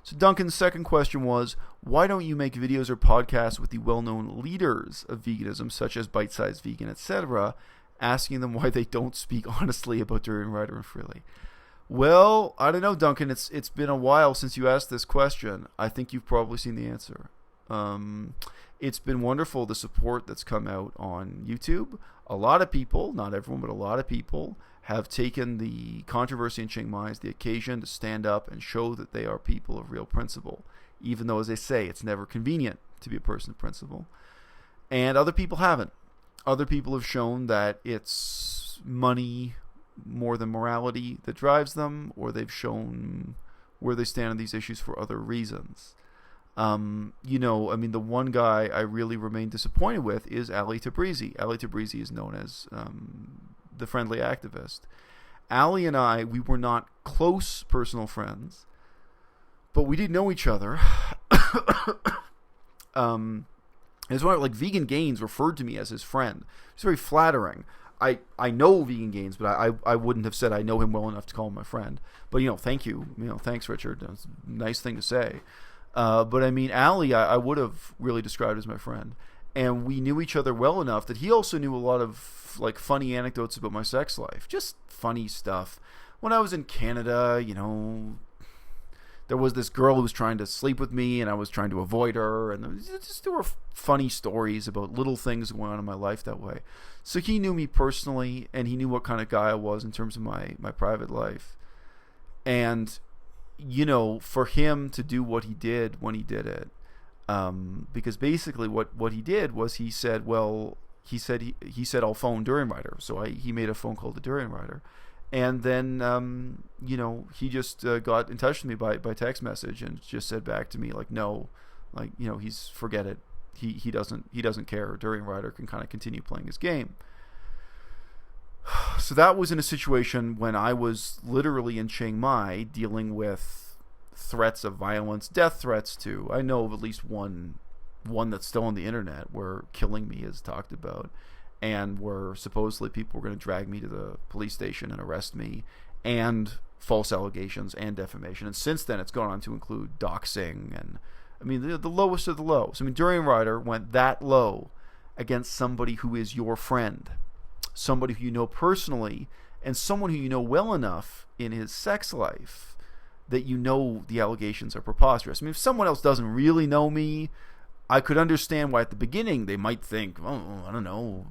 So Duncan's second question was, why don't you make videos or podcasts with the well-known leaders of veganism, such as Bite Size Vegan, etc., asking them why they don't speak honestly about Durian Rider and Freely? Well, I don't know, Duncan. It's been a while since you asked this question. I think you've probably seen the answer. It's been wonderful, the support that's come out on YouTube. A lot of people, not everyone, but a lot of people have taken the controversy in Chiang Mai as the occasion to stand up and show that they are people of real principle, even though, as they say, it's never convenient to be a person of principle. And other people haven't. Other people have shown that it's money more than morality that drives them, or they've shown where they stand on these issues for other reasons. The one guy I really remain disappointed with is Ali Tabrizi. Ali Tabrizi is known as the friendly activist. Ali and I, we were not close personal friends, but we did know each other. It's why, like, Vegan Gains referred to me as his friend. It's very flattering. I know Vegan Gains, but I wouldn't have said I know him well enough to call him my friend. But, thank you. Thanks, Richard. That's a nice thing to say. But I mean, Ali, I would have really described as my friend. And we knew each other well enough that he also knew a lot of, like, funny anecdotes about my sex life. Just funny stuff. When I was in Canada, there was this girl who was trying to sleep with me, and I was trying to avoid her. And there were funny stories about little things going on in my life that way. So he knew me personally, and he knew what kind of guy I was in terms of my private life. And for him to do what he did when he did it, because basically what he did was he said I'll phone Durian Rider. So he made a phone call to Durian Rider, and then he just got in touch with me by text message and just said back to me, like, no, like, he's, forget it. He doesn't care. Durian Rider can kind of continue playing his game. So that was in a situation when I was literally in Chiang Mai dealing with threats of violence, death threats too. I know of at least one that's still on the internet where killing me is talked about, and where supposedly people were going to drag me to the police station and arrest me, and false allegations and defamation. And since then, it's gone on to include doxing and, I mean, the lowest of the lows. I mean, Durian Rider went that low against somebody who is your friend, somebody who you know personally, and someone who you know well enough in his sex life that the allegations are preposterous. I mean, if someone else doesn't really know me, I could understand why at the beginning they might think, oh, I don't know,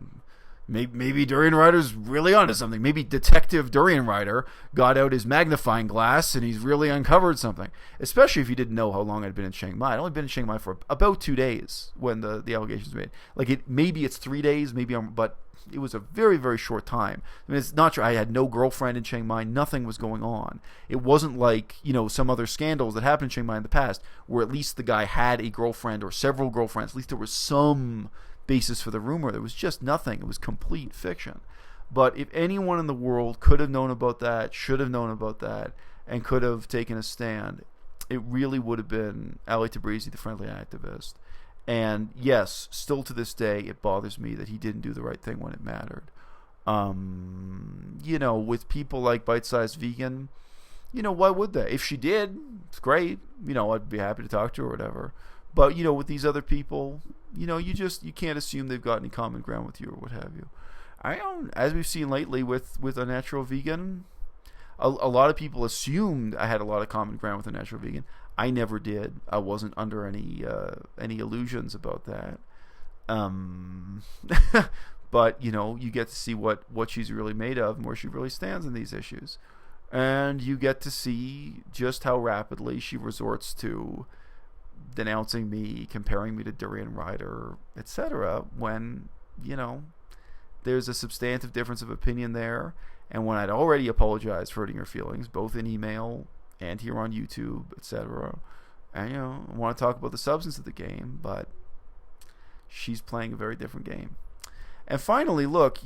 maybe Durian Rider's really onto something. Maybe Detective Durian Rider got out his magnifying glass and he's really uncovered something. Especially if you didn't know how long I'd been in Chiang Mai. I'd only been in Chiang Mai for about 2 days when the allegations were made. Like, maybe it's 3 days, but it was a very, very short time. I mean, it's not true. I had no girlfriend in Chiang Mai. Nothing was going on. It wasn't like, some other scandals that happened in Chiang Mai in the past where at least the guy had a girlfriend or several girlfriends. At least there was some basis for the rumor. There was just nothing. It was complete fiction. But if anyone in the world could have known about that, should have known about that, and could have taken a stand, it really would have been Ali Tabrizi, the friendly activist. And yes, still to this day, it bothers me that he didn't do the right thing when it mattered. With people like Bite Size Vegan, why would they? If she did, it's great. I'd be happy to talk to her or whatever. But, with these other people, you can't assume they've got any common ground with you or what have you. As we've seen lately with Unnatural Vegan, a lot of people assumed I had a lot of common ground with Unnatural Vegan. I never did. I wasn't under any illusions about that. But, you get to see what she's really made of and where she really stands in these issues. And you get to see just how rapidly she resorts to denouncing me, comparing me to Durian Rider, etc., when, there's a substantive difference of opinion there, and when I'd already apologized for hurting her feelings, both in email and here on YouTube, etc. And, I want to talk about the substance of the game, but she's playing a very different game. And finally, look,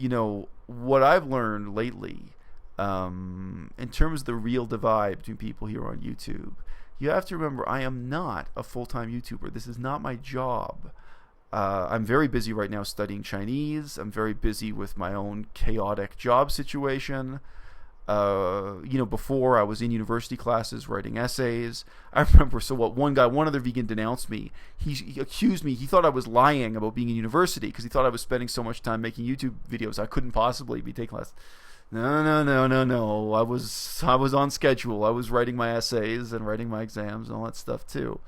what I've learned lately, in terms of the real divide between people here on YouTube, you have to remember, I am not a full-time YouTuber. This is not my job. I'm very busy right now studying Chinese. I'm very busy with my own chaotic job situation. Before I was in university classes writing essays. I remember, one other vegan denounced me. He accused me. He thought I was lying about being in university because he thought I was spending so much time making YouTube videos. I couldn't possibly be taking classes. No. I was on schedule. I was writing my essays and writing my exams and all that stuff too.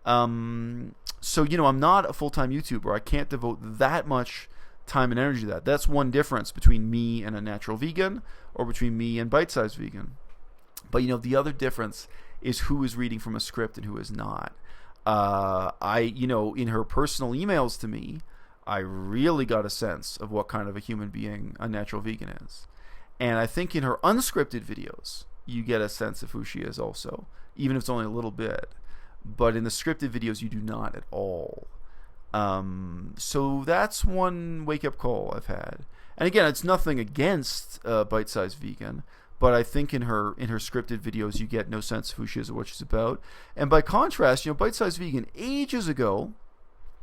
I'm not a full-time YouTuber. I can't devote that much time and energy to that. That's one difference between me and a natural vegan, or between me and bite-sized vegan. But the other difference is who is reading from a script and who is not. In her personal emails to me, I really got a sense of what kind of a human being a natural vegan is. And I think in her unscripted videos, you get a sense of who she is also, even if it's only a little bit. But in the scripted videos, you do not at all. So that's one wake-up call I've had. And again, it's nothing against Bite-Sized Vegan, but I think in her scripted videos, you get no sense of who she is or what she's about. And by contrast, Bite-Sized Vegan, ages ago,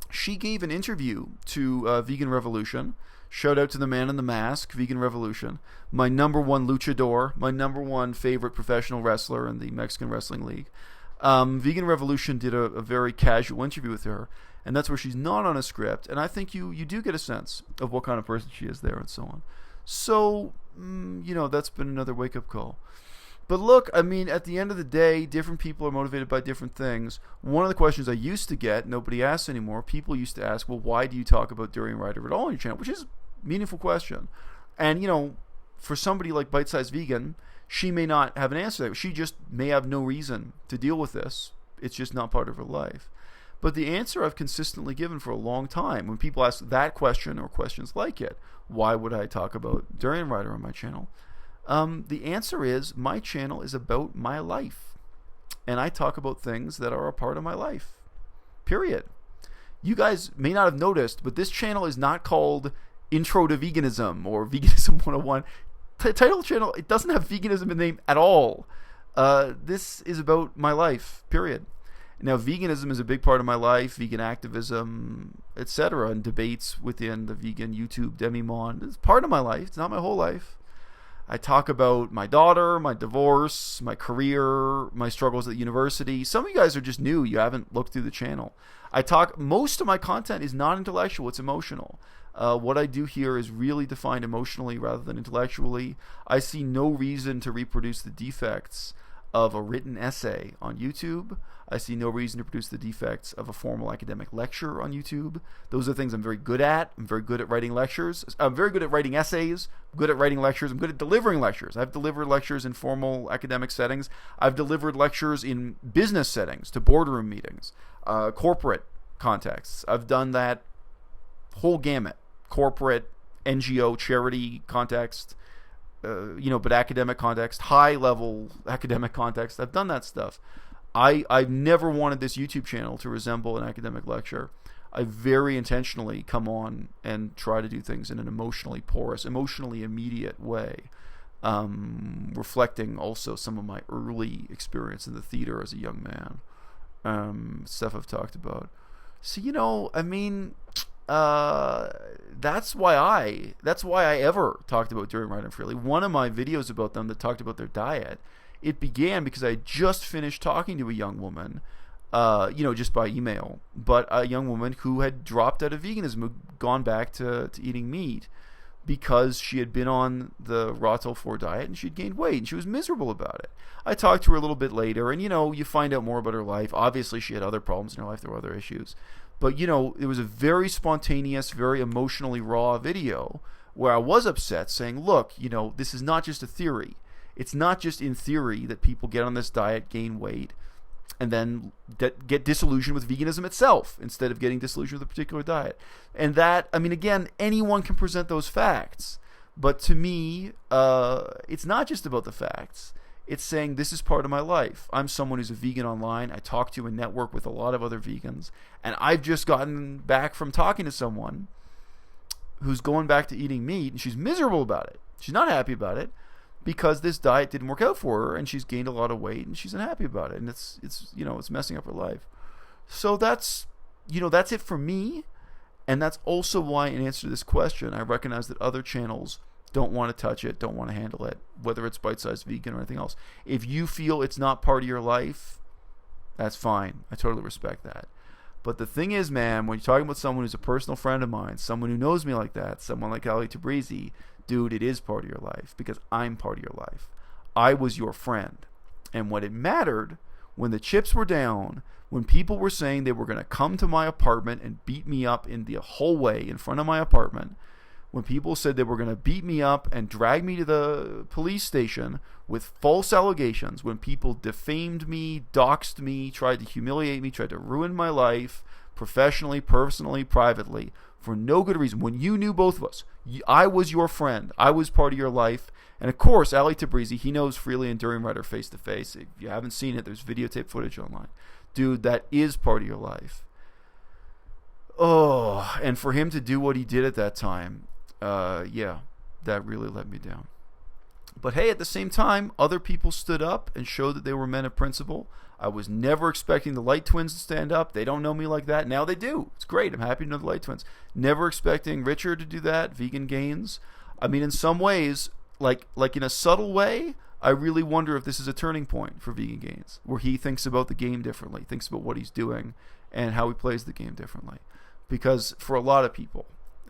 she gave an interview to Vegan Revolution. Shout out to the man in the mask, Vegan Revolution, my number one luchador, my number one favorite professional wrestler in the Mexican Wrestling League. Vegan Revolution did a very casual interview with her, and that's where she's not on a script, and I think you do get a sense of what kind of person she is there and so on. So, that's been another wake-up call. But look, at the end of the day, different people are motivated by different things. One of the questions I used to get, nobody asks anymore, people used to ask, well, why do you talk about Durian Rider at all on your channel? Which is a meaningful question. And, for somebody like Bite-Sized Vegan, she may not have an answer to that. She just may have no reason to deal with this. It's just not part of her life. But the answer I've consistently given for a long time, when people ask that question or questions like it, why would I talk about Durian Rider on my channel? The answer is, my channel is about my life. And I talk about things that are a part of my life. Period. You guys may not have noticed, but this channel is not called Intro to Veganism or Veganism 101. Title channel, it doesn't have veganism in the name at all. This is about my life, period. Now, veganism is a big part of my life, vegan activism, etc., and debates within the vegan YouTube demi-monde. It's part of my life. It's not my whole life. I talk about my daughter, my divorce, my career, my struggles at university. Some of you guys are just new. You haven't looked through the channel. Most of my content is not intellectual. It's emotional. What I do here is really defined emotionally rather than intellectually. I see no reason to reproduce the defects of a written essay on YouTube. I see no reason to produce the defects of a formal academic lecture on YouTube. Those are things I'm very good at. I'm very good at writing lectures. I'm very good at writing essays. I'm good at writing lectures. I'm good at delivering lectures. I've delivered lectures in formal academic settings. I've delivered lectures in business settings, to boardroom meetings, corporate contexts. I've done that whole gamut. Corporate, NGO, charity context, but academic context, high-level academic context. I've done that stuff. I've never wanted this YouTube channel to resemble an academic lecture. I very intentionally come on and try to do things in an emotionally porous, emotionally immediate way, reflecting also some of my early experience in the theater as a young man, stuff I've talked about. So, that's why I ever talked about Durian Rider and Freely. One of my videos about them that talked about their diet, it began because I had just finished talking to a young woman, just by email, but a young woman who had dropped out of veganism, who had gone back to eating meat because she had been on the raw tofu diet and she'd gained weight and she was miserable about it. I talked to her a little bit later and, you find out more about her life. Obviously, she had other problems in her life. There were other issues. But, it was a very spontaneous, very emotionally raw video where I was upset saying, look, this is not just a theory. It's not just in theory that people get on this diet, gain weight, and then get disillusioned with veganism itself instead of getting disillusioned with a particular diet. And that, again, anyone can present those facts. But to me, it's not just about the facts. It's saying this is part of my life. I'm someone who's a vegan online. I talk to and network with a lot of other vegans. And I've just gotten back from talking to someone who's going back to eating meat, and she's miserable about it. She's not happy about it because this diet didn't work out for her, and she's gained a lot of weight, and she's unhappy about it. And it's messing up her life. So that's it for me. And that's also why, in answer to this question, I recognize that other channels don't want to touch it, don't want to handle it, whether it's bite-sized vegan or anything else. If you feel it's not part of your life, that's fine. I totally respect that. But the thing is, man, when you're talking about someone who's a personal friend of mine, someone who knows me like that, someone like Ali Tabrizi, dude, it is part of your life because I'm part of your life. I was your friend. And when it mattered, when the chips were down, when people were saying they were going to come to my apartment and beat me up in the hallway in front of my apartment, when people said they were going to beat me up and drag me to the police station with false allegations, when people defamed me, doxed me, tried to humiliate me, tried to ruin my life, professionally, personally, privately, for no good reason. When you knew both of us, I was your friend. I was part of your life. And of course, Ali Tabrizi, he knows Freely Enduring Writer face to face. If you haven't seen it, there's videotape footage online. Dude, that is part of your life. Oh, and for him to do what he did at that time, yeah, that really let me down. But hey, at the same time, other people stood up and showed that they were men of principle. I was never expecting the Light Twins to stand up. They don't know me like that. Now they do. It's great. I'm happy to know the Light Twins. Never expecting Richard to do that. Vegan Gains. I mean, in some ways, like in a subtle way, I really wonder if this is a turning point for Vegan Gains, where he thinks about the game differently, thinks about what he's doing and how he plays the game differently. Because for a lot of people,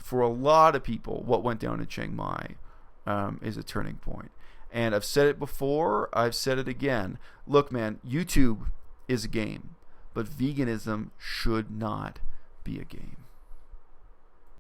what went down in Chiang Mai is a turning point. And I've said it before, I've said it again. Look, man, YouTube is a game, but veganism should not be a game.